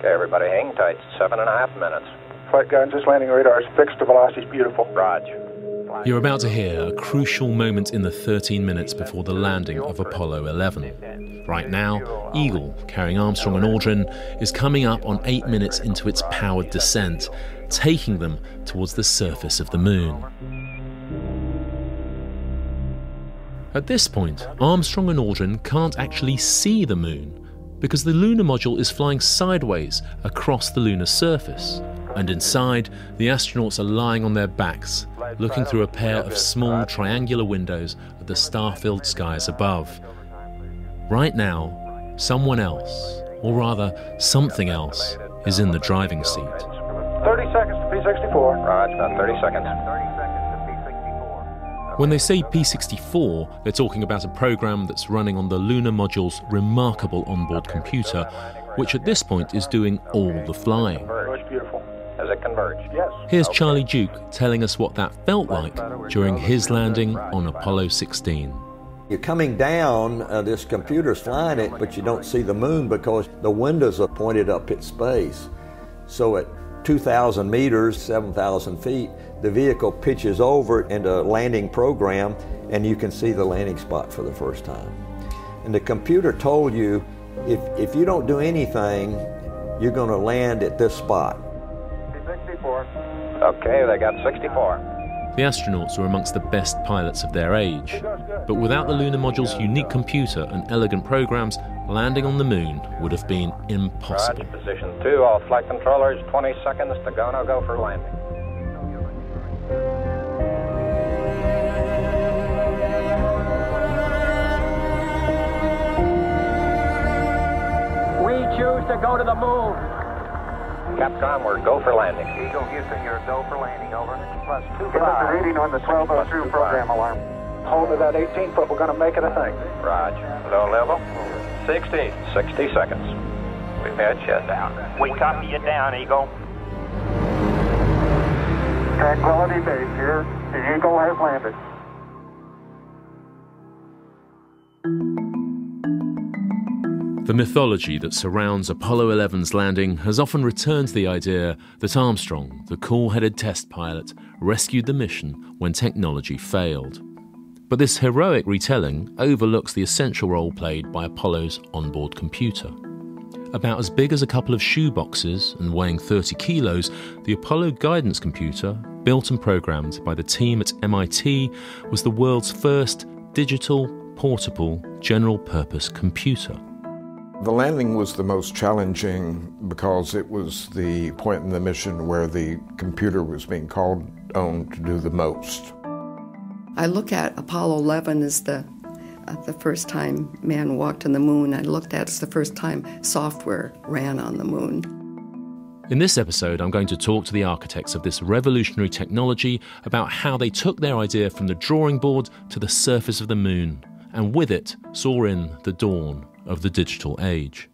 Okay, everybody, hang tight. 7.5 minutes. Flight guidance, landing radar is fixed. The velocity is beautiful. Roger. You're about to hear a crucial moment in the 13 minutes before the landing of Apollo 11. Right now, Eagle, carrying Armstrong and Aldrin, is coming up on 8 minutes into its powered descent, taking them towards the surface of the moon. At this point, Armstrong and Aldrin can't actually see the moon because the lunar module is flying sideways across the lunar surface. And inside, the astronauts are lying on their backs, looking through a pair of small triangular windows at the star-filled skies above. Right now, someone else, or rather something else, is in the driving seat. 30 seconds to P64. Roger, about 30 seconds. When they say P64, they're talking about a program that's running on the lunar module's remarkable onboard computer, which at this point is doing all the flying. It's beautiful. Has it converged? Yes. Here's Charlie Duke telling us what that felt like during his landing on Apollo 16. You're coming down, this computer's flying it, but you don't see the moon because the windows are pointed up at space. So at 2,000 meters, 7,000 feet, the vehicle pitches over into a landing program and you can see the landing spot for the first time. And the computer told you, if you don't do anything, you're going to land at this spot. 64. Okay, they got 64. The astronauts were amongst the best pilots of their age, but without the lunar module's unique computer and elegant programs, landing on the moon would have been impossible. Roger, position 2, all flight controllers, 20 seconds to go, no go for landing. We choose to go to the moon. Capcom, we're go for landing. Eagle Houston, you're go for landing, over. Plus Give us the reading on the 1202 program alarm. Hold to that 18-foot. We're going to make it a thing. Roger. Low level. 60 seconds. We patch you down. We copy you down, Eagle. Tranquility Base here. The Eagle has landed. The mythology that surrounds Apollo 11's landing has often returned to the idea that Armstrong, the cool-headed test pilot, rescued the mission when technology failed. But this heroic retelling overlooks the essential role played by Apollo's onboard computer. About as big as a couple of shoe boxes and weighing 30 kilos, the Apollo guidance computer, built and programmed by the team at MIT, was the world's first digital, portable, general-purpose computer. The landing was the most challenging because it was the point in the mission where the computer was being called on to do the most. I look at Apollo 11 as the first time man walked on the moon. I looked at it as the first time software ran on the moon. In this episode, I'm going to talk to the architects of this revolutionary technology about how they took their idea from the drawing board to the surface of the moon, and with it saw in the dawn of the digital age.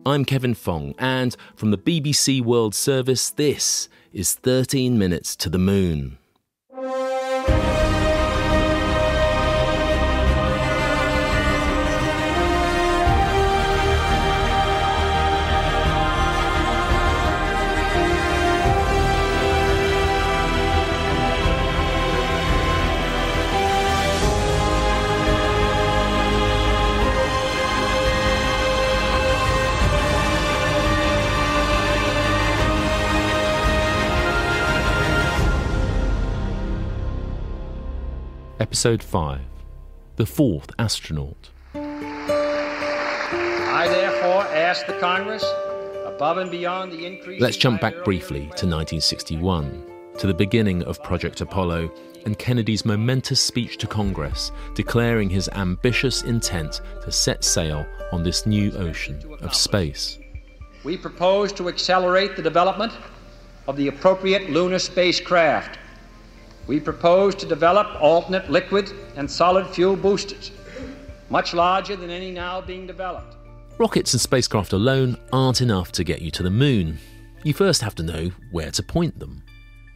I'm Kevin Fong, and from the BBC World Service, this is 13 Minutes to the Moon. Episode 5, The Fourth Astronaut. I therefore ask the Congress, above and beyond the increase... Let's jump back briefly to 1961, to the beginning of Project Apollo and Kennedy's momentous speech to Congress declaring his ambitious intent to set sail on this new ocean of space. We propose to accelerate the development of the appropriate lunar spacecraft. We propose to develop alternate liquid and solid fuel boosters, much larger than any now being developed. Rockets and spacecraft alone aren't enough to get you to the moon. You first have to know where to point them.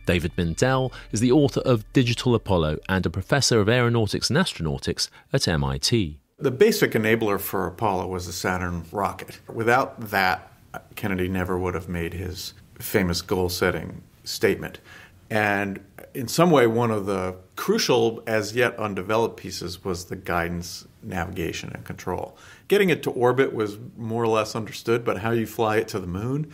David Mindell is the author of Digital Apollo and a professor of aeronautics and astronautics at MIT. The basic enabler for Apollo was the Saturn rocket. Without that, Kennedy never would have made his famous goal-setting statement. And in some way, one of the crucial, as yet undeveloped pieces was the guidance, navigation, and control. Getting it to orbit was more or less understood, but how you fly it to the moon,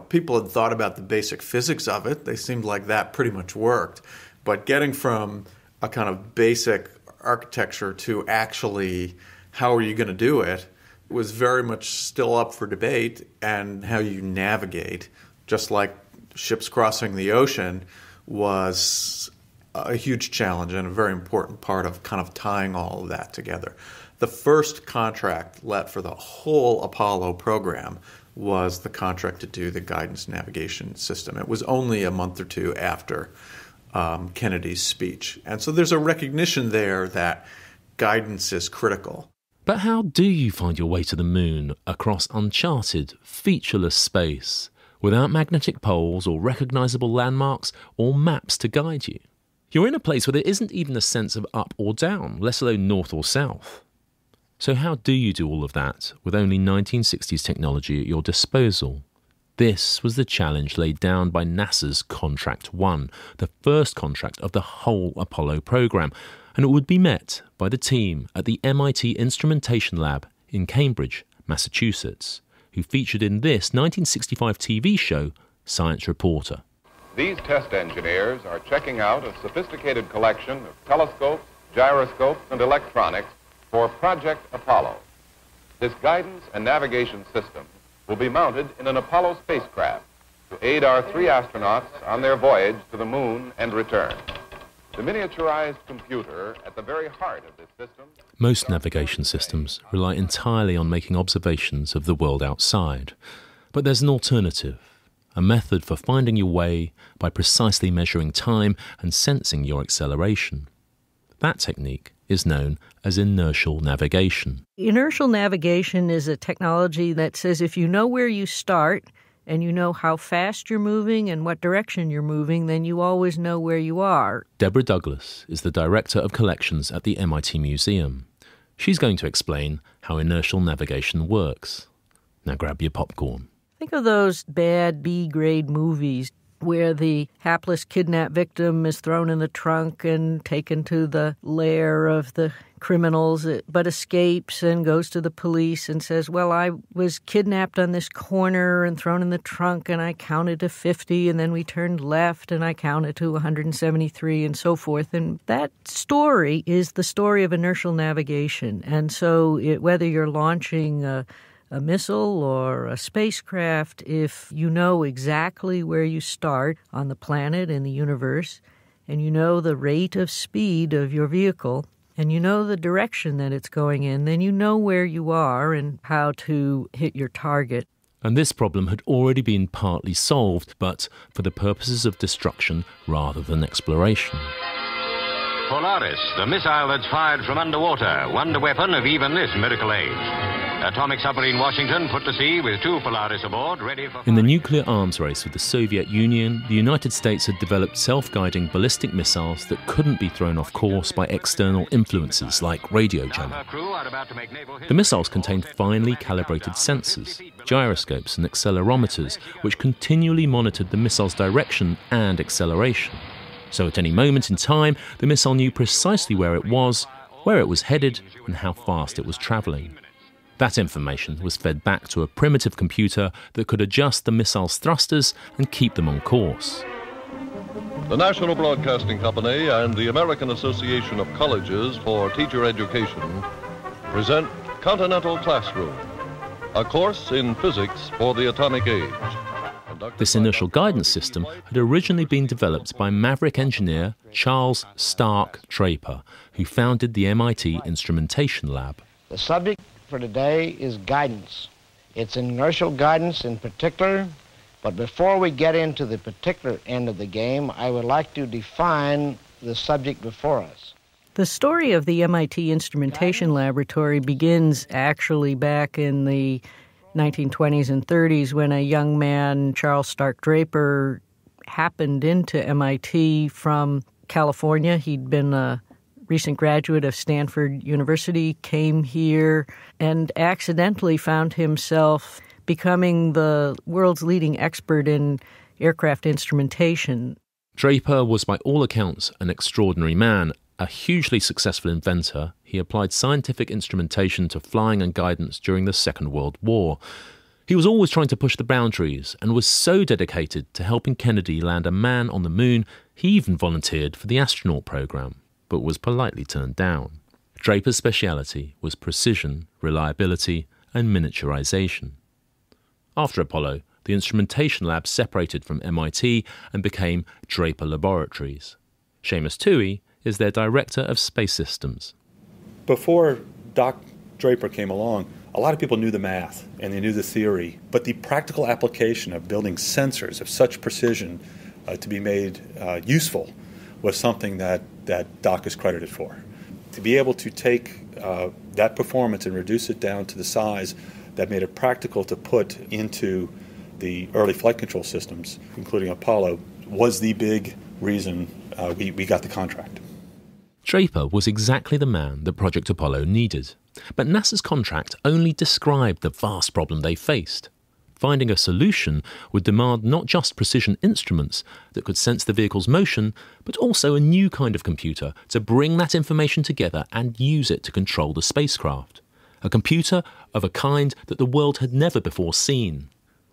people had thought about the basic physics of it. They seemed like that pretty much worked. But getting from a kind of basic architecture to actually how are you going to do it was very much still up for debate, and how you navigate, just like ships crossing the ocean, was a huge challenge and a very important part of kind of tying all of that together. The first contract let for the whole Apollo program was the contract to do the guidance navigation system. It was only a month or two after Kennedy's speech. And so there's a recognition there that guidance is critical. But how do you find your way to the moon across uncharted, featureless space without magnetic poles or recognisable landmarks or maps to guide you? You're in a place where there isn't even a sense of up or down, let alone north or south. So how do you do all of that with only 1960s technology at your disposal? This was the challenge laid down by NASA's Contract 1, the first contract of the whole Apollo program, and it would be met by the team at the MIT Instrumentation Lab in Cambridge, Massachusetts, who featured in this 1965 TV show, Science Reporter. These test engineers are checking out a sophisticated collection of telescopes, gyroscopes, and electronics for Project Apollo. This guidance and navigation system will be mounted in an Apollo spacecraft to aid our 3 astronauts on their voyage to the moon and return. The miniaturized computer at the very heart of this system... Most navigation systems rely entirely on making observations of the world outside. But there's an alternative, a method for finding your way by precisely measuring time and sensing your acceleration. That technique is known as inertial navigation. Inertial navigation is a technology that says if you know where you start and you know how fast you're moving and what direction you're moving, then you always know where you are. Deborah Douglas is the Director of Collections at the MIT Museum. She's going to explain how inertial navigation works. Now grab your popcorn. Think of those bad B-grade movies where the hapless kidnap victim is thrown in the trunk and taken to the lair of the criminals, but escapes and goes to the police and says, well, I was kidnapped on this corner and thrown in the trunk, and I counted to 50, and then we turned left, and I counted to 173, and so forth. And that story is the story of inertial navigation. And so whether you're launching a missile or a spacecraft, if you know exactly where you start on the planet in the universe, and you know the rate of speed of your vehicle, and you know the direction that it's going in, then you know where you are and how to hit your target. And this problem had already been partly solved, but for the purposes of destruction rather than exploration. Polaris, the missile that's fired from underwater, wonder weapon of even this miracle age. Atomic submarine Washington put to sea with 2 Polaris aboard, ready for... In the nuclear arms race with the Soviet Union, the United States had developed self-guiding ballistic missiles that couldn't be thrown off course by external influences like radio jamming. The missiles contained finely calibrated sensors, gyroscopes and accelerometers, which continually monitored the missile's direction and acceleration. So at any moment in time, the missile knew precisely where it was headed, and how fast it was travelling. That information was fed back to a primitive computer that could adjust the missile's thrusters and keep them on course. The National Broadcasting Company and the American Association of Colleges for Teacher Education present Continental Classroom, a course in physics for the atomic age. This inertial guidance system had originally been developed by maverick engineer Charles Stark Draper, who founded the MIT Instrumentation Lab. The subject for today is guidance. It's inertial guidance in particular, but before we get into the particular end of the game, I would like to define the subject before us. The story of the MIT Instrumentation Laboratory begins actually back in the 1920s and 30s when a young man, Charles Stark Draper, happened into MIT from California. He'd been a recent graduate of Stanford University, came here and accidentally found himself becoming the world's leading expert in aircraft instrumentation. Draper was by all accounts an extraordinary man. A hugely successful inventor, he applied scientific instrumentation to flying and guidance during the Second World War. He was always trying to push the boundaries and was so dedicated to helping Kennedy land a man on the moon, he even volunteered for the astronaut program, but was politely turned down. Draper's speciality was precision, reliability, and miniaturization. After Apollo, the instrumentation lab separated from MIT and became Draper Laboratories. Seamus Toohey is their director of space systems. Before Doc Draper came along, a lot of people knew the math and they knew the theory, but the practical application of building sensors of such precision to be made useful was something that Doc is credited for. To be able to take that performance and reduce it down to the size that made it practical to put into the early flight control systems, including Apollo, was the big reason we got the contract. Draper was exactly the man that Project Apollo needed. But NASA's contract only described the vast problem they faced. Finding a solution would demand not just precision instruments that could sense the vehicle's motion, but also a new kind of computer to bring that information together and use it to control the spacecraft. A computer of a kind that the world had never before seen.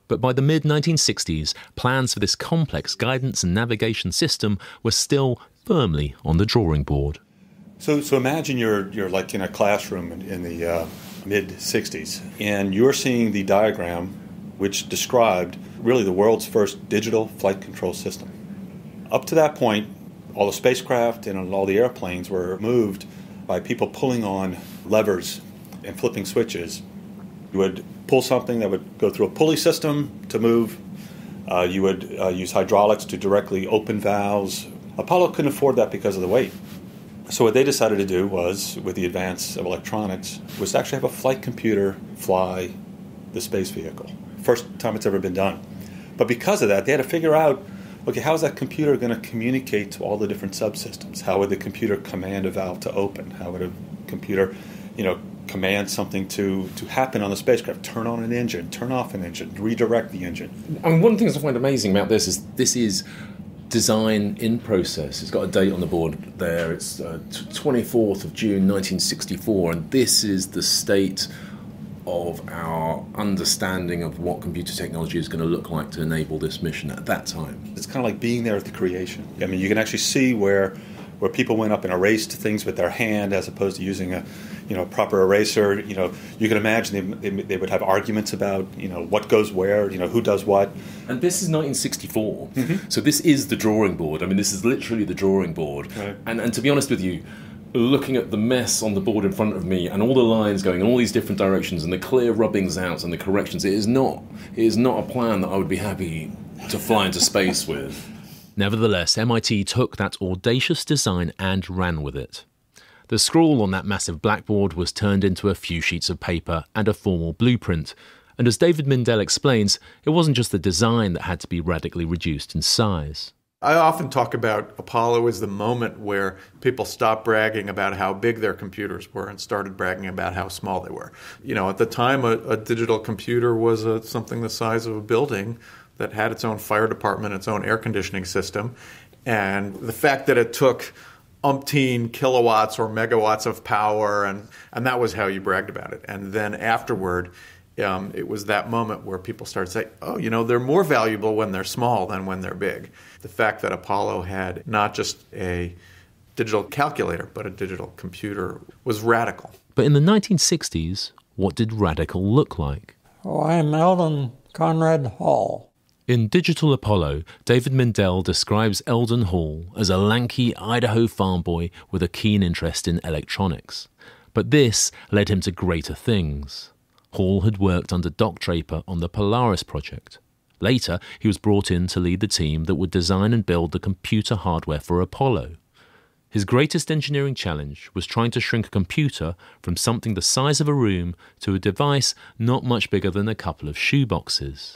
But by the mid-1960s, plans for this complex guidance and navigation system were still firmly on the drawing board. So imagine you're like in a classroom in the mid-60s, and you're seeing the diagram which described really the world's first digital flight control system. Up to that point, all the spacecraft and all the airplanes were moved by people pulling on levers and flipping switches. You would pull something that would go through a pulley system to move. You would use hydraulics to directly open valves. Apollo couldn't afford that because of the weight. So what they decided to do was, with the advance of electronics, was to actually have a flight computer fly the space vehicle. First time it's ever been done. But because of that, they had to figure out, okay, how is that computer going to communicate to all the different subsystems? How would the computer command a valve to open? How would a computer, command something to happen on the spacecraft? Turn on an engine, turn off an engine, redirect the engine. I mean, one of the things I find amazing about this is design in process. It's got a date on the board there. It's 24th of June 1964, and this is the state of our understanding of what computer technology is going to look like to enable this mission at that time. It's kind of like being there at the creation. I mean, you can actually see where people went up and erased things with their hand as opposed to using a proper eraser. You can imagine they would have arguments about what goes where, who does what. And this is 1964, so this is the drawing board. I mean, this is literally the drawing board. Right. And to be honest with you, looking at the mess on the board in front of me and all the lines going in all these different directions and the clear rubbings out and the corrections, it is not a plan that I would be happy to fly into space with. Nevertheless, MIT took that audacious design and ran with it. The scrawl on that massive blackboard was turned into a few sheets of paper and a formal blueprint. And as David Mindell explains, it wasn't just the design that had to be radically reduced in size. I often talk about Apollo as the moment where people stopped bragging about how big their computers were and started bragging about how small they were. At the time, a digital computer was something the size of a building that had its own fire department, its own air conditioning system. And the fact that it took umpteen kilowatts or megawatts of power, and that was how you bragged about it. And then afterward, it was that moment where people started saying, they're more valuable when they're small than when they're big. The fact that Apollo had not just a digital calculator, but a digital computer was radical. But in the 1960s, what did radical look like? I'm Eldon Conrad Hall. In Digital Apollo, David Mindell describes Eldon Hall as a lanky Idaho farm boy with a keen interest in electronics. But this led him to greater things. Hall had worked under Doc Draper on the Polaris project. Later, he was brought in to lead the team that would design and build the computer hardware for Apollo. His greatest engineering challenge was trying to shrink a computer from something the size of a room to a device not much bigger than a couple of shoeboxes.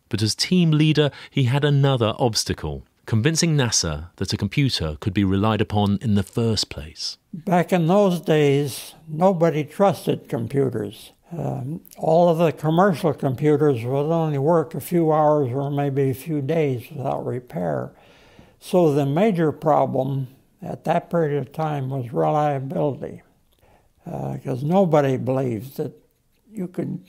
But as team leader, he had another obstacle, convincing NASA that a computer could be relied upon in the first place. Back in those days, nobody trusted computers. All of the commercial computers would only work a few hours or maybe a few days without repair. So the major problem at that period of time was reliability, because nobody believed that you could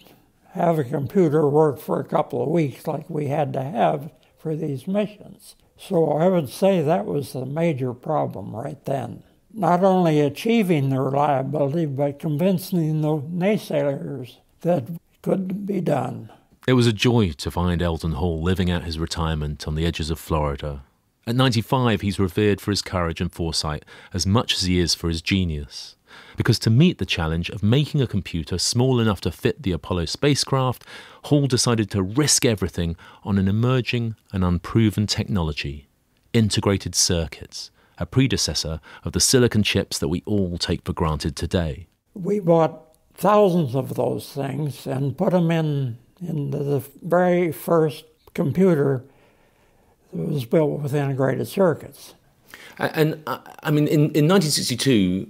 have a computer work for a couple of weeks like we had to have for these missions. So I would say that was the major problem right then. Not only achieving the reliability, but convincing the naysayers that it could be done. It was a joy to find Eldon Hall living out his retirement on the edges of Florida. At 95, he's revered for his courage and foresight as much as he is for his genius. Because to meet the challenge of making a computer small enough to fit the Apollo spacecraft, Hall decided to risk everything on an emerging and unproven technology: integrated circuits, a predecessor of the silicon chips that we all take for granted today. We bought thousands of those things and put them in the very first computer that was built with integrated circuits. And I mean, in 1962,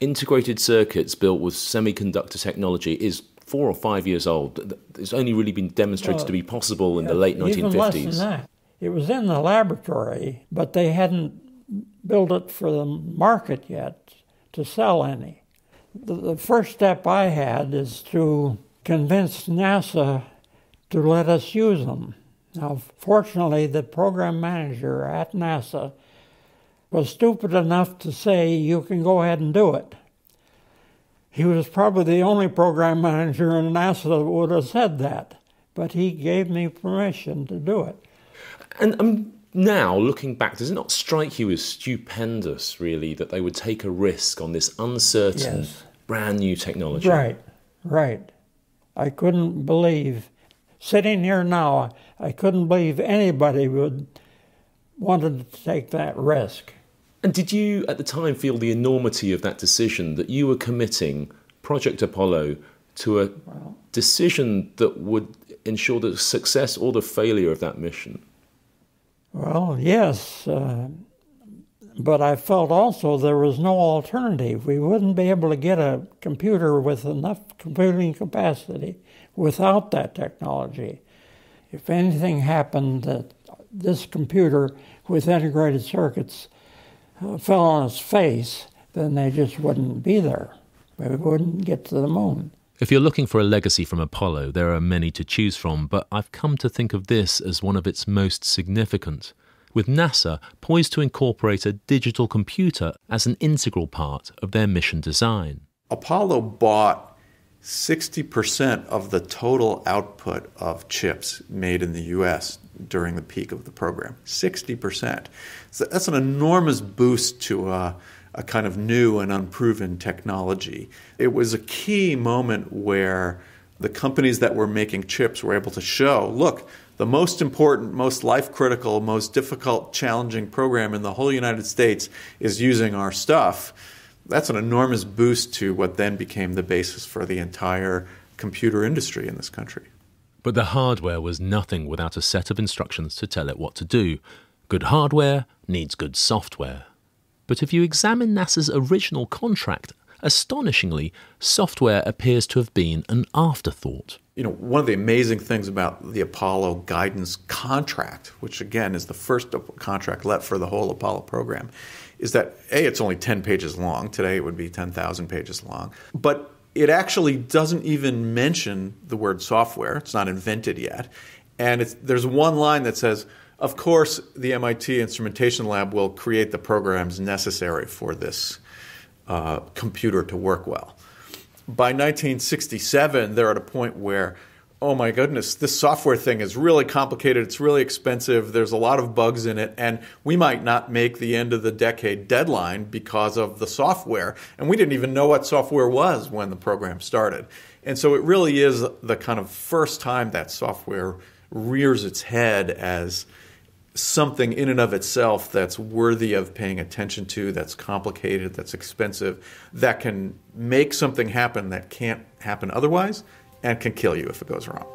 integrated circuits built with semiconductor technology is 4 or 5 years old. It's only really been demonstrated to be possible in the late 1950s. Even less than that. It was in the laboratory, but they hadn't built it for the market yet to sell any. The first step I had is to convince NASA to let us use them. Now, fortunately, the program manager at NASA was stupid enough to say, you can go ahead and do it. He was probably the only program manager in NASA that would have said that, but he gave me permission to do it. And now, looking back, does it not strike you as stupendous, really, that they would take a risk on this uncertain, brand new technology? Right. I couldn't believe, sitting here now, I couldn't believe anybody would wanted to take that risk. And did you, at the time, feel the enormity of that decision, that you were committing Project Apollo to a decision that would ensure the success or the failure of that mission? Well, yes, but I felt also there was no alternative. We wouldn't be able to get a computer with enough computing capacity without that technology. If anything happened that this computer with integrated circuits fell on its face, then they just wouldn't be there. We wouldn't get to the moon. If you're looking for a legacy from Apollo, there are many to choose from, but I've come to think of this as one of its most significant, with NASA poised to incorporate a digital computer as an integral part of their mission design. Apollo bought 60% of the total output of chips made in the U.S. during the peak of the program. 60%. So that's an enormous boost to a kind of new and unproven technology. It was a key moment where the companies that were making chips were able to show, look, the most important, most life-critical, most difficult, challenging program in the whole United States is using our stuff. That's an enormous boost to what then became the basis for the entire computer industry in this country. But the hardware was nothing without a set of instructions to tell it what to do. Good hardware needs good software. But if you examine NASA's original contract, astonishingly, software appears to have been an afterthought. You know, one of the amazing things about the Apollo guidance contract, which again is the first contract let for the whole Apollo program, is that, A, it's only 10 pages long. Today it would be 10,000 pages long. But it actually doesn't even mention the word software. It's not invented yet. And there's one line that says, of course, the MIT Instrumentation Lab will create the programs necessary for this computer to work well. By 1967, they're at a point where, oh my goodness, this software thing is really complicated, it's really expensive, there's a lot of bugs in it, and we might not make the end of the decade deadline because of the software. And we didn't even know what software was when the program started. And so it really is the kind of first time that software rears its head as something in and of itself that's worthy of paying attention to, that's complicated, that's expensive, that can make something happen that can't happen otherwise, and can kill you if it goes wrong.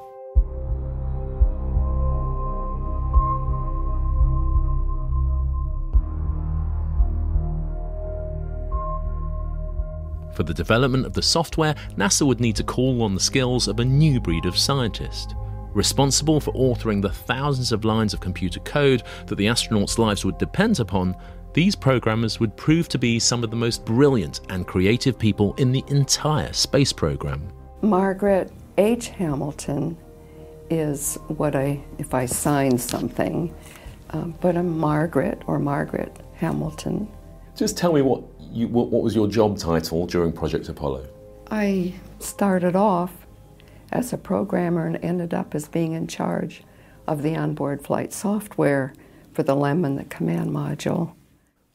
For the development of the software, NASA would need to call on the skills of a new breed of scientist. Responsible for authoring the thousands of lines of computer code that the astronauts' lives would depend upon, these programmers would prove to be some of the most brilliant and creative people in the entire space program. Margaret H. Hamilton is what if I sign something, but I'm Margaret or Margaret Hamilton. Just tell me what was your job title during Project Apollo? I started off as a programmer and ended up as being in charge of the onboard flight software for the LEM and the command module.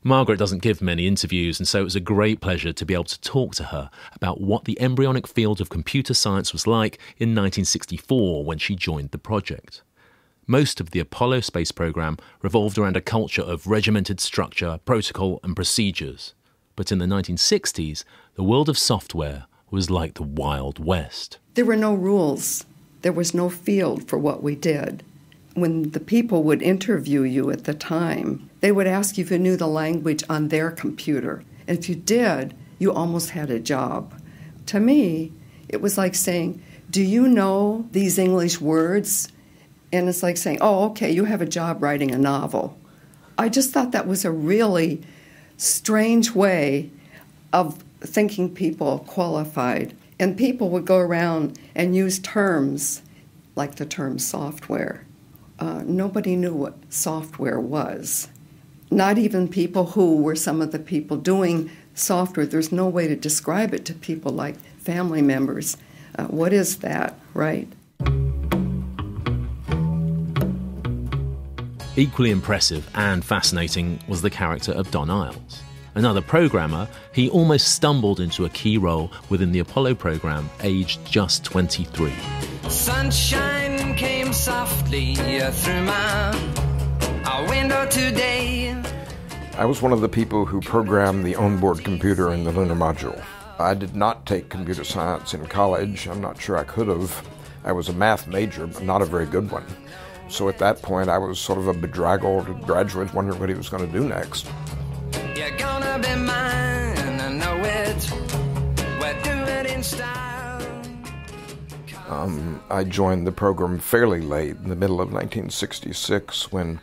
Margaret doesn't give many interviews, and so it was a great pleasure to be able to talk to her about what the embryonic field of computer science was like in 1964 when she joined the project. Most of the Apollo space program revolved around a culture of regimented structure, protocol and procedures. But in the 1960s, the world of software was like the Wild West. There were no rules. There was no field for what we did. When the people would interview you at the time, they would ask you if you knew the language on their computer. And if you did, you almost had a job. To me, it was like saying, do you know these English words? And it's like saying, oh, okay, you have a job writing a novel. I just thought that was a really strange way of thinking people qualified. And people would go around and use terms like the term software. Nobody knew what software was. Not even people who were some of the people doing software. There's no way to describe it to people like family members. What is that, right? Equally impressive and fascinating was the character of Don Iles. Another programmer, he almost stumbled into a key role within the Apollo program, aged just 23. Sunshine came softly through my window today. I was one of the people who programmed the onboard computer in the lunar module. I did not take computer science in college. I'm not sure I could have. I was a math major, but not a very good one. So at that point, I was sort of a bedraggled graduate wondering what he was going to do next. You're gonna be mine, I know it. We'll do it in style. I joined the program fairly late, in the middle of 1966, when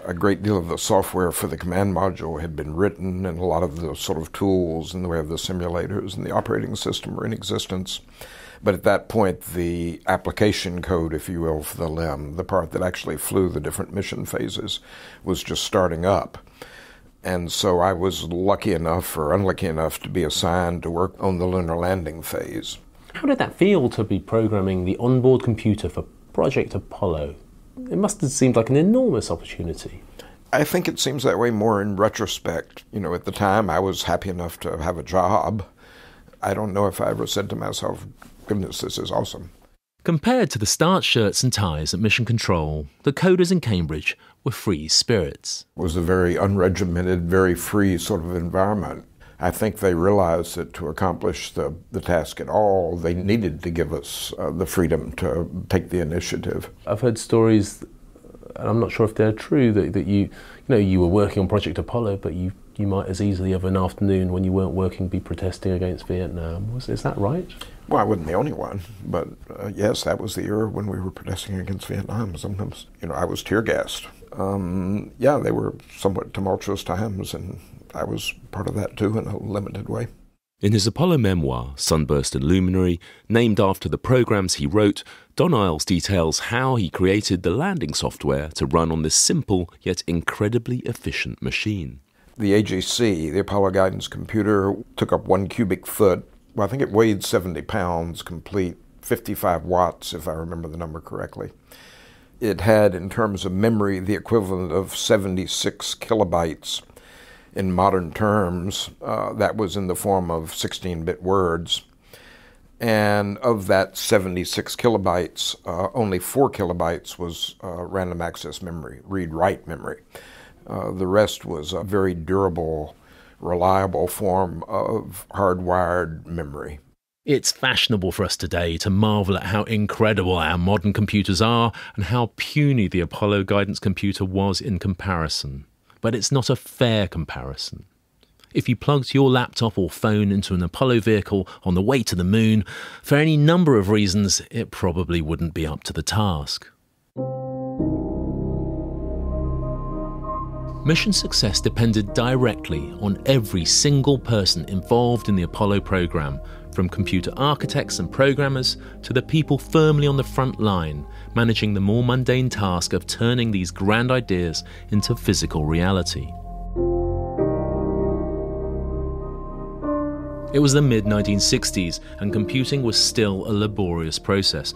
a great deal of the software for the command module had been written, and a lot of the sort of tools in the way of the simulators and the operating system were in existence. But at that point, the application code, if you will, for the LEM, the part that actually flew the different mission phases, was just starting up. And so I was lucky enough or unlucky enough to be assigned to work on the lunar landing phase. How did that feel to be programming the onboard computer for Project Apollo? It must have seemed like an enormous opportunity. I think it seems that way more in retrospect. You know, at the time I was happy enough to have a job. I don't know if I ever said to myself, goodness, this is awesome. Compared to the starch shirts and ties at Mission Control, the coders in Cambridge were free spirits. It was a very unregimented, very free sort of environment. I think they realized that to accomplish the task at all, they needed to give us the freedom to take the initiative. I've heard stories, and I'm not sure if they're true, that you were working on Project Apollo, but you might as easily have an afternoon when you weren't working be protesting against Vietnam. Is that right? Well, I wasn't the only one, but yes, that was the era when we were protesting against Vietnam. Sometimes, I was tear gassed. They were somewhat tumultuous times, and I was part of that too in a limited way. In his Apollo memoir, Sunburst and Luminary, named after the programs he wrote, Don Iles details how he created the landing software to run on this simple yet incredibly efficient machine. The AGC, the Apollo Guidance Computer, took up 1 cubic foot. Well, I think it weighed 70 pounds complete, 55 watts, if I remember the number correctly. It had, in terms of memory, the equivalent of 76 kilobytes. In modern terms, that was in the form of 16-bit words. And of that 76 kilobytes, only 4 kilobytes was random access memory, read-write memory. The rest was a very durable, reliable form of hardwired memory. It's fashionable for us today to marvel at how incredible our modern computers are and how puny the Apollo guidance computer was in comparison. But it's not a fair comparison. If you plugged your laptop or phone into an Apollo vehicle on the way to the moon, for any number of reasons, it probably wouldn't be up to the task. Mission success depended directly on every single person involved in the Apollo program, from computer architects and programmers to the people firmly on the front line, managing the more mundane task of turning these grand ideas into physical reality. It was the mid-1960s, and computing was still a laborious process.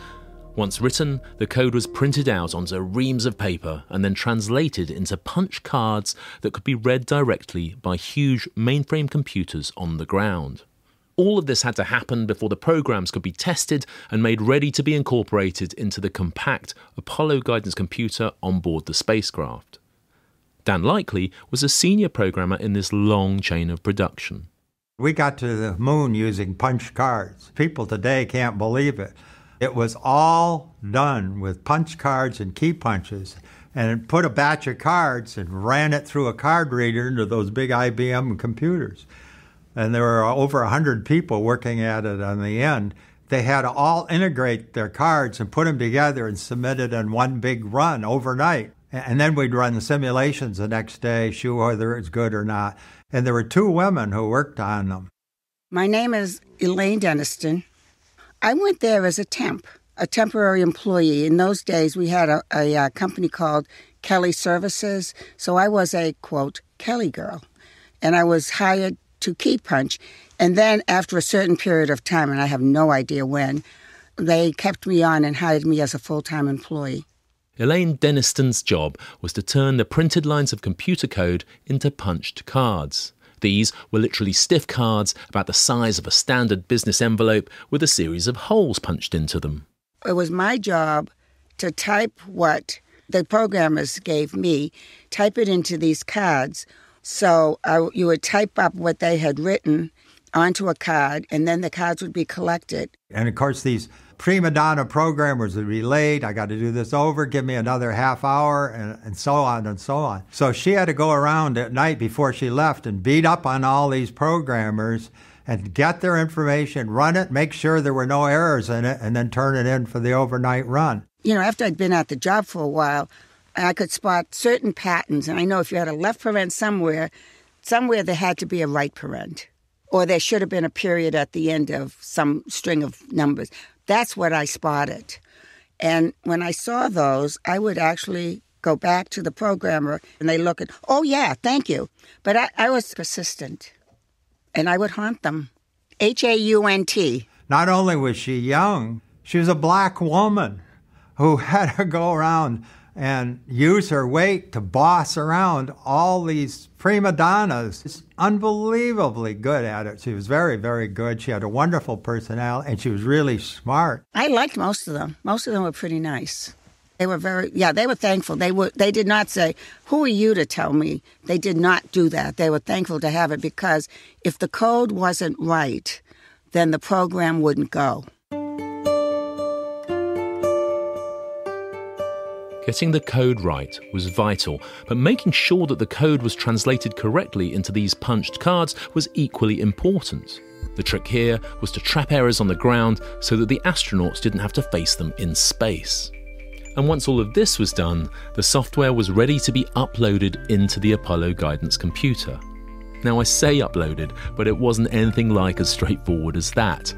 Once written, the code was printed out onto reams of paper and then translated into punch cards that could be read directly by huge mainframe computers on the ground. All of this had to happen before the programs could be tested and made ready to be incorporated into the compact Apollo guidance computer on board the spacecraft. Dan Likely was a senior programmer in this long chain of production. We got to the moon using punch cards. People today can't believe it. It was all done with punch cards and key punches, and put a batch of cards and ran it through a card reader into those big IBM computers. And there were over 100 people working at it on the end. They had to all integrate their cards and put them together and submit it in one big run overnight. And then we'd run the simulations the next day, show whether it's good or not. And there were 2 women who worked on them. My name is Elaine Deniston. I went there as a temporary employee. In those days, we had a company called Kelly Services, so I was a, quote, Kelly girl. And I was hired to key punch. And then after a certain period of time, and I have no idea when, they kept me on and hired me as a full-time employee. Elaine Deniston's job was to turn the printed lines of computer code into punched cards. These were literally stiff cards about the size of a standard business envelope with a series of holes punched into them. It was my job to type what the programmers gave me, type it into these cards. So you would type up what they had written onto a card, and then the cards would be collected. And of course, these prima donna programmers would be late. I got to do this over, give me another half hour, and so on and so on. So she had to go around at night before she left and beat up on all these programmers and get their information, run it, make sure there were no errors in it, and then turn it in for the overnight run. You know, after I'd been at the job for a while, I could spot certain patterns. And I know if you had a left parent somewhere there had to be a right parent. Or there should have been a period at the end of some string of numbers. That's what I spotted. And when I saw those, I would actually go back to the programmer and they look at, oh, yeah, thank you. But I was persistent. And I would haunt them. H-A-U-N-T. Not only was she young, she was a black woman who had to go around and use her weight to boss around all these prima donnas. She's unbelievably good at it. She was very, very good. She had a wonderful personality, and she was really smart. I liked most of them. Most of them were pretty nice. They were they were thankful. They did not say, who are you to tell me? They did not do that. They were thankful to have it because if the code wasn't right, then the program wouldn't go. Getting the code right was vital, but making sure that the code was translated correctly into these punched cards was equally important. The trick here was to trap errors on the ground so that the astronauts didn't have to face them in space. And once all of this was done, the software was ready to be uploaded into the Apollo guidance computer. Now I say uploaded, but it wasn't anything like as straightforward as that.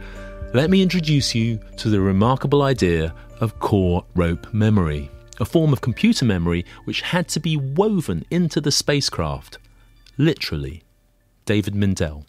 Let me introduce you to the remarkable idea of core rope memory, a form of computer memory which had to be woven into the spacecraft. Literally. David Mindell.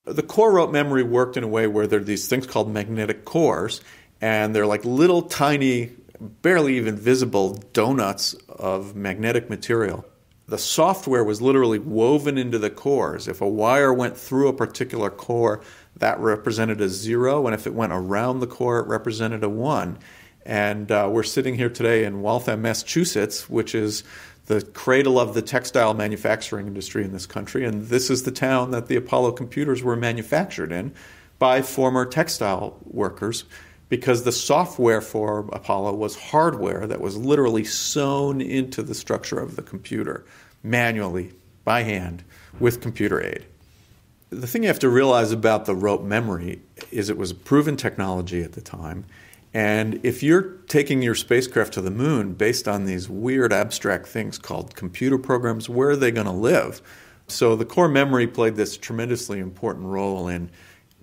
The core rope memory worked in a way where there are these things called magnetic cores, and they're like little tiny, barely even visible donuts of magnetic material. The software was literally woven into the cores. If a wire went through a particular core, that represented a 0, and if it went around the core, it represented a 1. And we're sitting here today in Waltham, Massachusetts, which is the cradle of the textile manufacturing industry in this country. And this is the town that the Apollo computers were manufactured in by former textile workers, because the software for Apollo was hardware that was literally sewn into the structure of the computer, manually, by hand, with computer aid. The thing you have to realize about the rope memory is it was a proven technology at the time. And if you're taking your spacecraft to the moon based on these weird abstract things called computer programs, where are they going to live? So the core memory played this tremendously important role in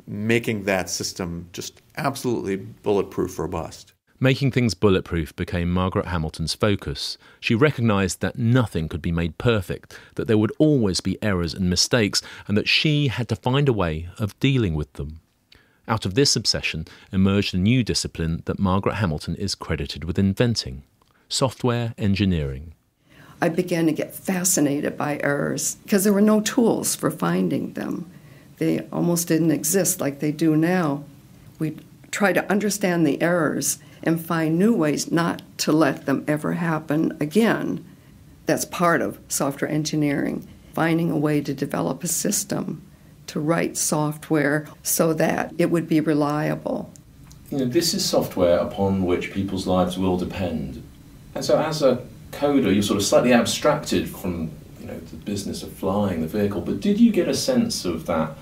making that system just absolutely bulletproof robust. Making things bulletproof became Margaret Hamilton's focus. She recognised that nothing could be made perfect, that there would always be errors and mistakes, and that she had to find a way of dealing with them. Out of this obsession emerged a new discipline that Margaret Hamilton is credited with inventing: software engineering. I began to get fascinated by errors because there were no tools for finding them. They almost didn't exist like they do now. We try to understand the errors and find new ways not to let them ever happen again. That's part of software engineering, finding a way to develop a system, to write software so that it would be reliable. This is software upon which people's lives will depend. And so as a coder, you're sort of slightly abstracted from, the business of flying the vehicle, but did you get a sense of that,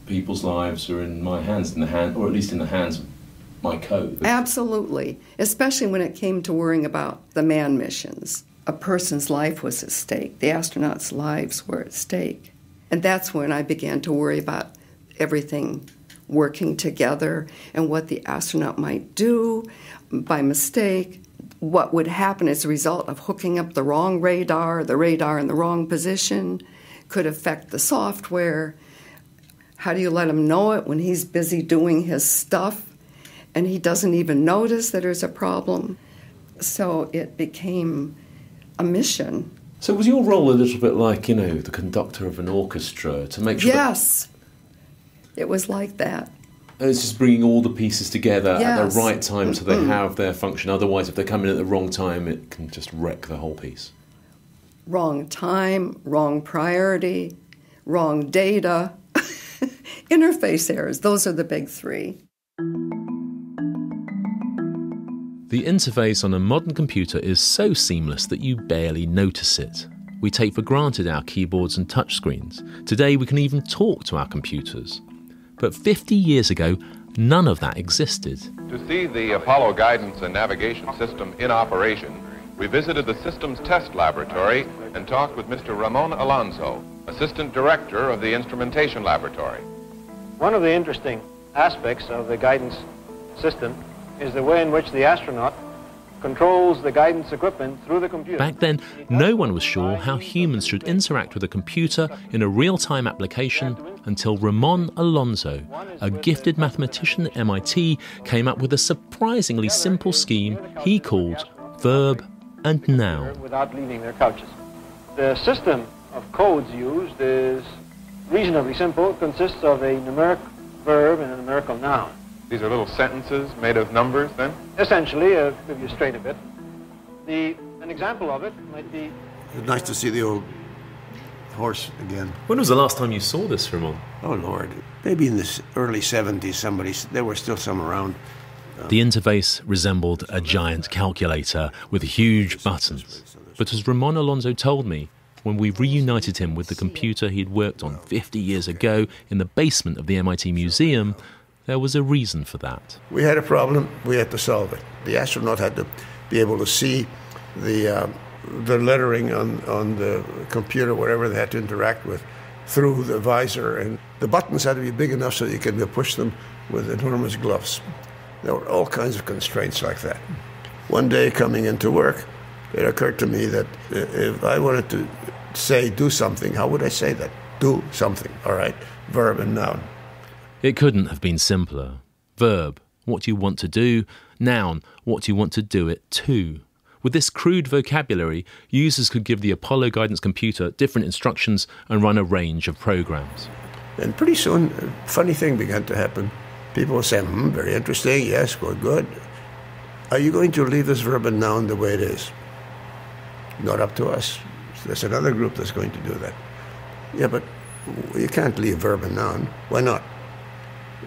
people's lives are in my hands, or at least in the hands of my code? Absolutely, especially when it came to worrying about the manned missions. A person's life was at stake. The astronauts' lives were at stake. And that's when I began to worry about everything working together and what the astronaut might do by mistake, what would happen as a result of hooking up the wrong radar, the radar in the wrong position, could affect the software. How do you let him know it when he's busy doing his stuff and he doesn't even notice that there's a problem? So it became a mission. So was your role a little bit like, the conductor of an orchestra, to make sure... Yes, it was like that. It's just bringing all the pieces together at the right time so they Mm-hmm. have their function. Otherwise, if they come in at the wrong time, it can just wreck the whole piece. Wrong time, wrong priority, wrong data, interface errors. Those are the big three. The interface on a modern computer is so seamless that you barely notice it. We take for granted our keyboards and touchscreens. Today we can even talk to our computers. But 50 years ago, none of that existed. To see the Apollo guidance and navigation system in operation, we visited the systems test laboratory and talked with Mr. Ramon Alonso, Assistant Director of the Instrumentation Laboratory. One of the interesting aspects of the guidance system is the way in which the astronaut controls the guidance equipment through the computer. Back then, no one was sure how humans should interact with a computer in a real-time application until Ramon Alonso, a gifted mathematician at MIT, came up with a surprisingly simple scheme he called verb and noun. Without leaving their couches. The system of codes used is reasonably simple. It consists of a numeric verb and a numerical noun. These are little sentences made of numbers, then? Essentially, if you straighten a bit. An example of it might be... It's nice to see the old horse again. When was the last time you saw this, Ramon? Oh, Lord. Maybe in the early 70s, there were still some around. The interface resembled a giant calculator with huge buttons. But as Ramon Alonso told me, when we reunited him with the computer he'd worked on 50 years ago in the basement of the MIT Museum, there was a reason for that. We had a problem, we had to solve it. The astronaut had to be able to see the lettering on the computer, whatever they had to interact with, through the visor. And the buttons had to be big enough so you could push them with enormous gloves. There were all kinds of constraints like that. One day coming into work, it occurred to me that if I wanted to say do something, how would I say that? Do something, all right, verb and noun. It couldn't have been simpler. Verb, what do you want to do? Noun, what do you want to do it to? With this crude vocabulary, users could give the Apollo guidance computer different instructions and run a range of programs. And pretty soon, a funny thing began to happen. People would say, very interesting, yes, good. Are you going to leave this verb and noun the way it is? Not up to us. There's another group that's going to do that. Yeah, but you can't leave verb and noun. Why not?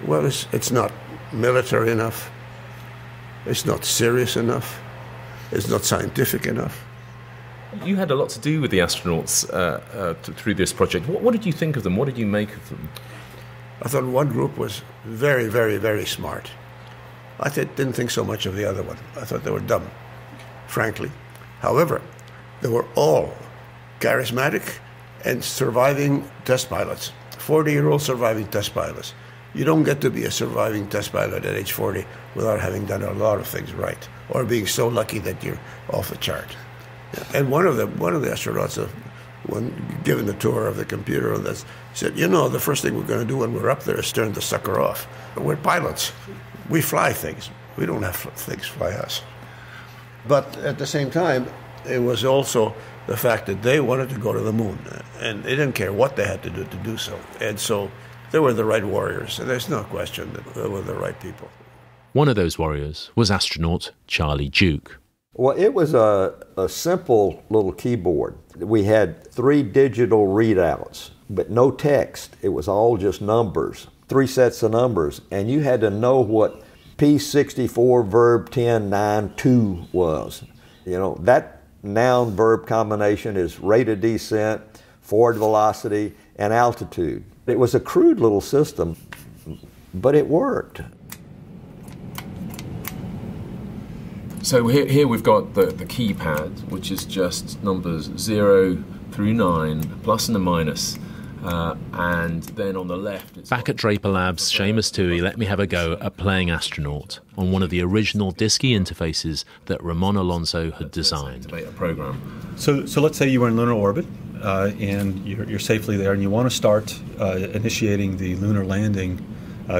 Well, it's not military enough. It's not serious enough. It's not scientific enough. You had a lot to do with the astronauts through this project. What did you think of them? What did you make of them? I thought one group was very, very, very smart. I didn't think so much of the other one. I thought they were dumb, frankly. However, they were all charismatic and surviving test pilots, 40-year-old surviving test pilots. You don't get to be a surviving test pilot at age 40 without having done a lot of things right, or being so lucky that you're off the chart. And one of the astronauts, when given the tour of the computer, said, the first thing we're going to do when we're up there is turn the sucker off. We're pilots. We fly things. We don't have things fly us. But at the same time, it was also the fact that they wanted to go to the moon, and they didn't care what they had to do so. And so they were the right warriors. And there's no question that they were the right people. One of those warriors was astronaut Charlie Duke. Well, it was a simple little keyboard. We had 3 digital readouts, but no text. It was all just numbers, 3 sets of numbers. And you had to know what P64 verb 1092 was. That noun-verb combination is rate of descent, forward velocity, and altitude. It was a crude little system, but it worked. So here we've got the keypad, which is just numbers 0 through 9, plus and a minus. And then on the left... Back at Draper Labs, Seamus Toohey let me have a go at playing astronaut on one of the original DSKY interfaces that Ramon Alonso had designed. A program. So let's say you were in lunar orbit and you're safely there, and you want to start initiating the lunar landing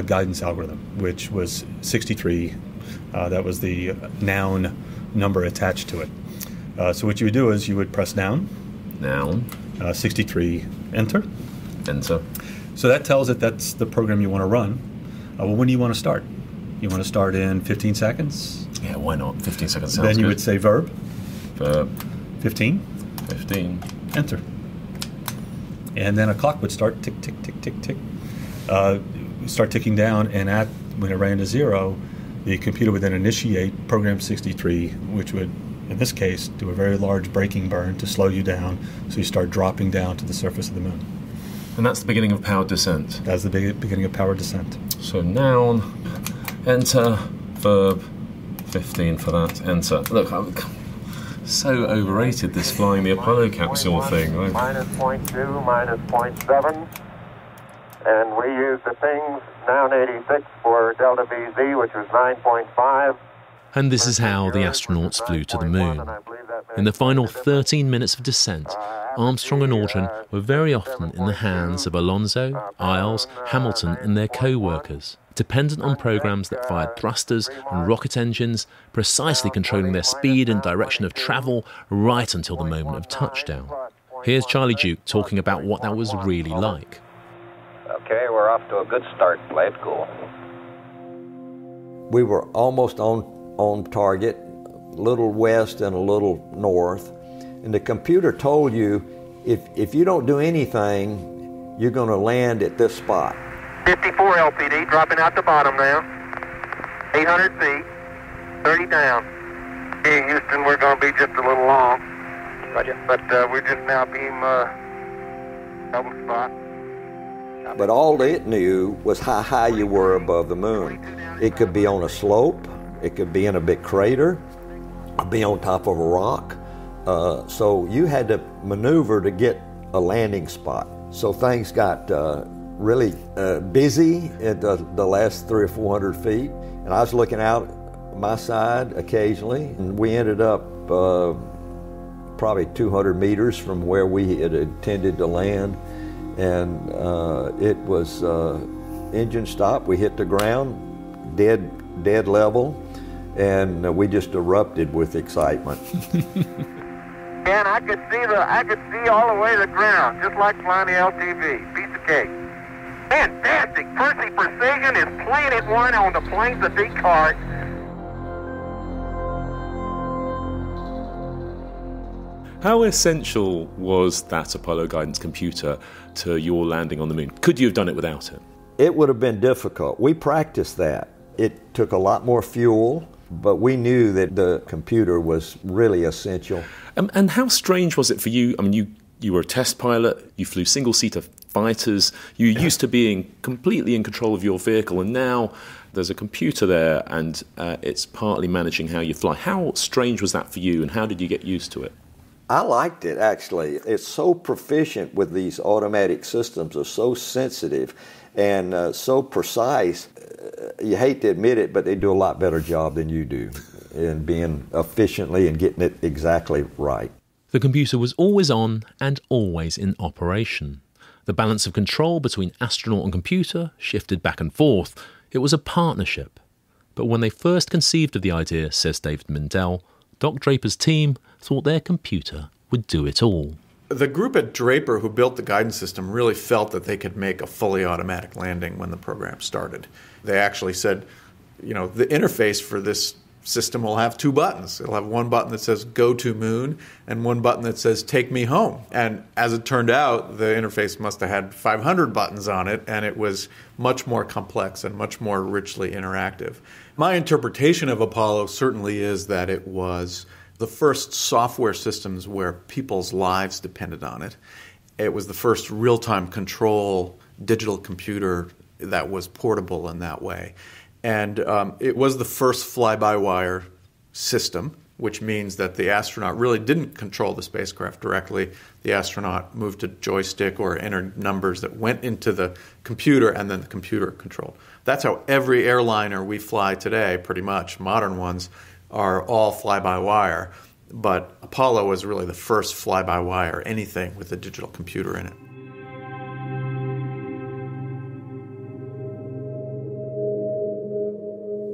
guidance algorithm, which was 63. That was the noun number attached to it. So what you would do is you would press down. 63, enter. Enter. So that tells it that's the program you want to run. Well, when do you want to start? You want to start in 15 seconds? Yeah, why not? 15 seconds sounds Then you good. would say verb. Verb. 15. 15. Enter. And then a clock would start tick, tick, tick, tick, tick. Start ticking down, and when it ran to 0, the computer would then initiate program 63, which would, in this case, do a very large braking burn to slow you down, so you start dropping down to the surface of the moon. And that's the beginning of powered descent. That's the beginning of powered descent. So noun, enter, verb, 15 for that, enter. Look, I'm so overrated, this flying the Apollo capsule thing. Right? Minus 0.2, minus 0.7. And we used the things, noun 86 for delta VZ, which was 9.5. And this is how the astronauts flew to the moon. In the final 13 minutes of descent, Armstrong and Aldrin were very often in the hands of Alonso, Isles, Hamilton and their co-workers, dependent on programs that fired thrusters and rocket engines, precisely controlling their speed and direction of travel right until the moment of touchdown. Here's Charlie Duke talking about what that was really like. Okay, we're off to a good start. Play it cool. We were almost on target, a little west and a little north, and the computer told you if you don't do anything, you're going to land at this spot. 54 LPD, dropping out the bottom now. 800 feet, 30 down. Hey, Houston, we're going to be just a little long. Roger. But we're just now beam double spot. But all it knew was how high you were above the moon. It could be on a slope, it could be in a big crater, or be on top of a rock. So you had to maneuver to get a landing spot. So things got really busy at the last 300 or 400 feet. And I was looking out my side occasionally, and we ended up probably 200 meters from where we had intended to land. And it was engine stop. We hit the ground, dead level, and we just erupted with excitement. And I could see all the way to the ground, just like flying the LTV. Piece of cake. Fantastic. Percy Precision is Planet One on the planes of Descartes. How essential was that Apollo guidance computer to your landing on the moon? Could you have done it without it? It would have been difficult. We practiced that. It took a lot more fuel. But we knew that the computer was really essential. And how strange was it for you? I mean, you were a test pilot, you flew single-seater fighters, you used to being completely in control of your vehicle, and now there's a computer there and it's partly managing how you fly. How strange was that for you, and how did you get used to it? I liked it, actually. It's so proficient with these automatic systems, are so sensitive and so precise. You hate to admit it, but they do a lot better job than you do in being efficiently and getting it exactly right. The computer was always on and always in operation. The balance of control between astronaut and computer shifted back and forth. It was a partnership. But when they first conceived of the idea, says David Mindell, Doc Draper's team thought their computer would do it all. The group at Draper who built the guidance system really felt that they could make a fully automatic landing when the program started. They actually said, the interface for this system will have two buttons. It'll have one button that says go to moon and one button that says take me home. And as it turned out, the interface must have had 500 buttons on it, and it was much more complex and much more richly interactive. My interpretation of Apollo certainly is that it was the first software systems where people's lives depended on it. It was the first real-time control digital computer that was portable in that way. And it was the first fly-by-wire system, which means that the astronaut really didn't control the spacecraft directly. The astronaut moved a joystick or entered numbers that went into the computer, and then the computer controlled. That's how every airliner we fly today, pretty much, modern ones, are all fly-by-wire. But Apollo was really the first fly-by-wire, anything with a digital computer in it.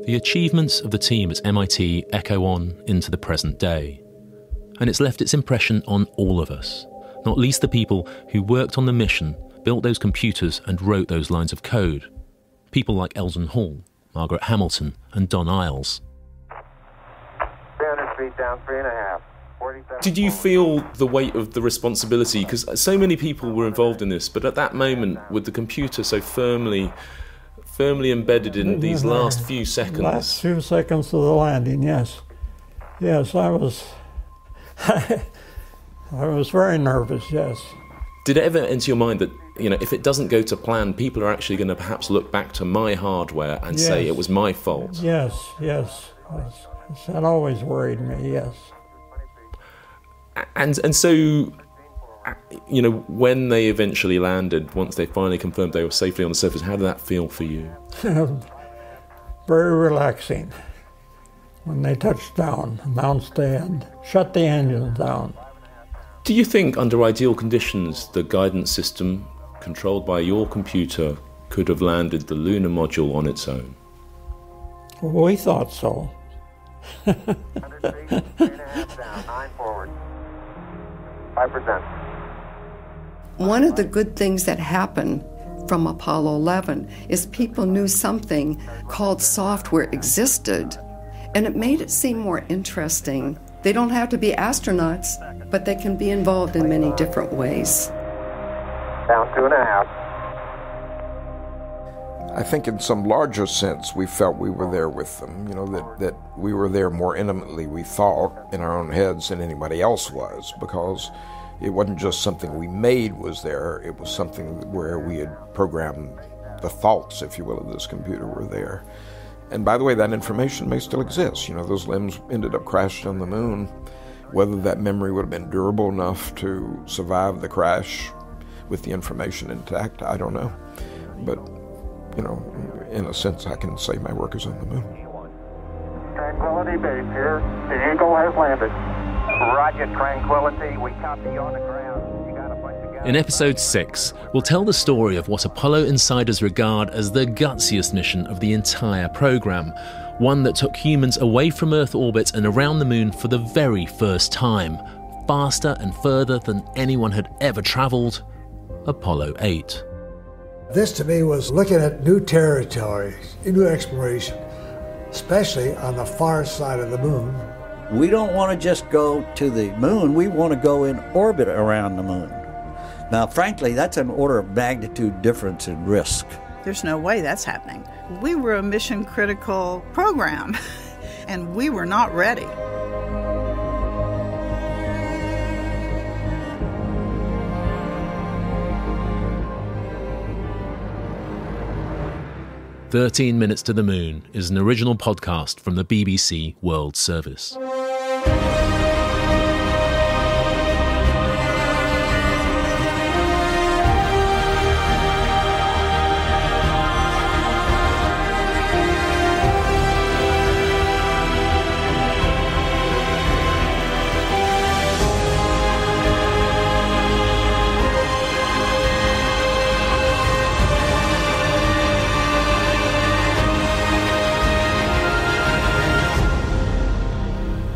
The achievements of the team at MIT echo on into the present day. And it's left its impression on all of us, not least the people who worked on the mission, built those computers and wrote those lines of code. People like Eldon Hall, Margaret Hamilton and Don Iles. 300 feet down, 3.5. Did you feel the weight of the responsibility? Because so many people were involved in this, but at that moment, with the computer so firmly embedded in these last few seconds. Last few seconds of the landing, yes. Yes, I was very nervous, yes. Did it ever enter your mind that, if it doesn't go to plan, people are actually going to perhaps look back to my hardware and say it was my fault? Yes. That always worried me, yes. And so, when they eventually landed, once they finally confirmed they were safely on the surface, how did that feel for you? Very relaxing. When they touched down, announced the end, shut the engines down. Do you think, under ideal conditions, the guidance system controlled by your computer could have landed the lunar module on its own? Well, we thought so. 100 feet, 3.5 down, 9 forward. 5%. One of the good things that happened from Apollo 11 is people knew something called software existed, and it made it seem more interesting. They don't have to be astronauts, but they can be involved in many different ways. Down 2.5. I think in some larger sense, we felt we were there with them, that we were there more intimately, we thought, in our own heads than anybody else was, because it wasn't just something we made was there, it was something where we had programmed the thoughts, if you will, of this computer were there. And by the way, that information may still exist. Those limbs ended up crashing on the moon. Whether that memory would have been durable enough to survive the crash with the information intact, I don't know. But in a sense, I can say my work is on the moon. Tranquility Base here. The Eagle has landed. Roger, Tranquility. We copy you on the ground. You got a bunch of guys. In episode 6, we'll tell the story of what Apollo insiders regard as the gutsiest mission of the entire program, one that took humans away from Earth orbit and around the moon for the very first time, faster and further than anyone had ever traveled, Apollo 8. This to me was looking at new territory, new exploration, especially on the far side of the moon. We don't want to just go to the moon, we want to go in orbit around the moon. Now, frankly, that's an order of magnitude difference in risk. There's no way that's happening. We were a mission-critical program, and we were not ready. "13 Minutes to the Moon" is an original podcast from the BBC World Service.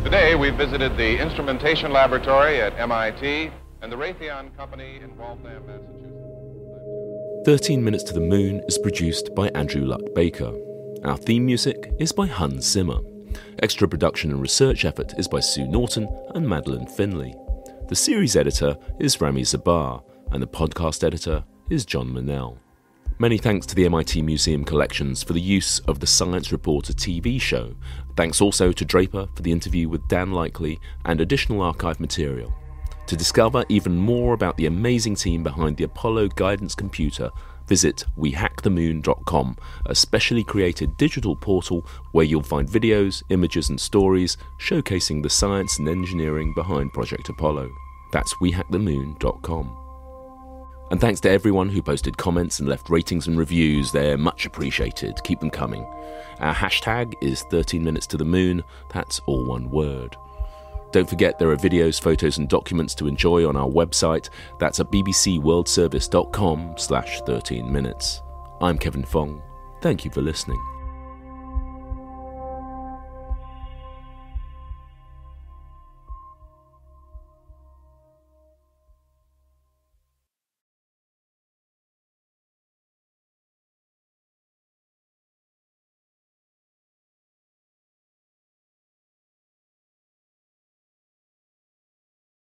Today we visited the instrumentation laboratory at MIT and the Raytheon Company in Waltham, Massachusetts. 13 Minutes to the Moon is produced by Andrew Luck Baker. Our theme music is by Hans Zimmer. Extra production and research effort is by Sue Norton and Madeline Finley. The series editor is Rami Zabar, and the podcast editor is John Manell. Many thanks to the MIT Museum Collections for the use of the Science Reporter TV show. Thanks also to Draper for the interview with Dan Likely and additional archive material. To discover even more about the amazing team behind the Apollo guidance computer, visit wehackthemoon.com, a specially created digital portal where you'll find videos, images and stories showcasing the science and engineering behind Project Apollo. That's wehackthemoon.com. And thanks to everyone who posted comments and left ratings and reviews. They're much appreciated. Keep them coming. Our hashtag is 13 Minutes to the Moon. That's all one word. Don't forget there are videos, photos and documents to enjoy on our website. That's at bbcworldservice.com/13minutes. I'm Kevin Fong. Thank you for listening.